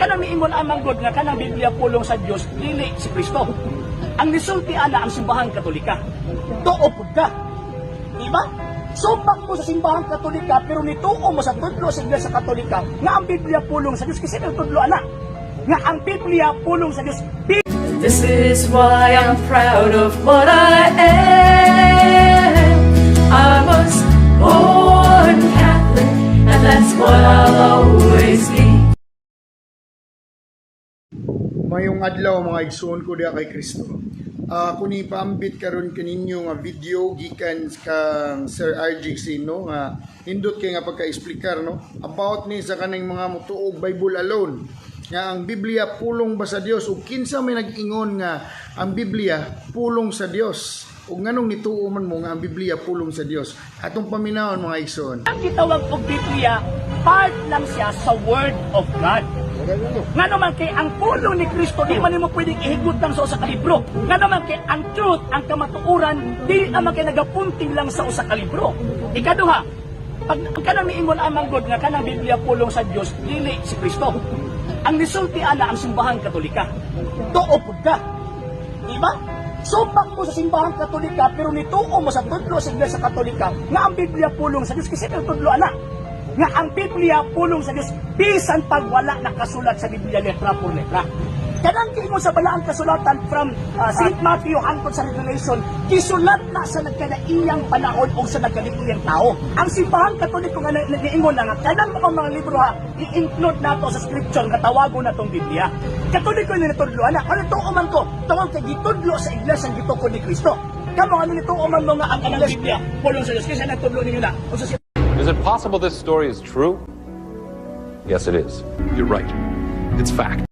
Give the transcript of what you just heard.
kanang miingon amang God nga kanang Biblia pulong sa Dios dili si Kristo. Ang nisulti ana ang simbahan Katolika. Tuo pud ka. Di ba? Supak mo sa simbahan Katolika pero nituo mo sa tudlo sa Iglesia Katolika nga ang Biblia pulong sa Dios kasi ang tudlo ana nga ang Biblia pulong sa Dios. This is why I'm proud of what I am. I was born Catholic, and that's what I'll always be. Mayong adlaw mga igsoon ko diha kay Kristo. Kuni paambit karon kaninyo nga video gikan kang Sir RG Sino nga hindot kay nga pagka-explicar no about ni sa kaning mga mutuog Bible alone nga ang Biblia pulong ba sa Dios ug kinsa may nag-ingon nga ang Biblia pulong sa Dios ug nganong nituo man mo nga ang Biblia pulong sa Dios atong paminawon mga igsoon. Ang gitawag og Biblia part lang siya sa Word of God. Nga naman kay ang pulong ni Kristo di man mo pwedeng ihigot lang sa usa ka libro. Nga naman kay ang truth, ang kamatuoran di naman kay nagapunting lang sa usa ka libro. Ikaduha, pag kanang miingon amang God nga kanang Biblia pulong sa Dios dili si Kristo. Ang nisulti ana ang simbahan Katolika. Tuo pud ka. Di ba? Supak mo sa simbahan Katolika pero nituo mo sa tudlo sa Iglesia Katolika nga ang Biblia pulong sa Dios kasi ang tudlo ana nga ang Biblia pulong sa Dios bisan pag wala nakasulat sa Biblia letra por letra. Kanang mo sa balaang kasulatan from St. Matthew hangtod sa Revelation, gisulat na sa nagkanaiyang panahon o sa nagkanaiyang tao. Ang simbahan Katoliko nga niingon na nga, kanang mga libro ha, i-include nato sa scripture nga tawagon na tong Biblia. Katoliko na natudlo, anak, ano ito uman ko? Tawag kay gitudlo sa iglesia ng gituko ni Kristo. Kamo ano nito uman mo nga ang Biblia pulong sa Diyos, kasi natudlo ninyo na. Is it possible this story is true? Yes, it is. You're right. It's fact.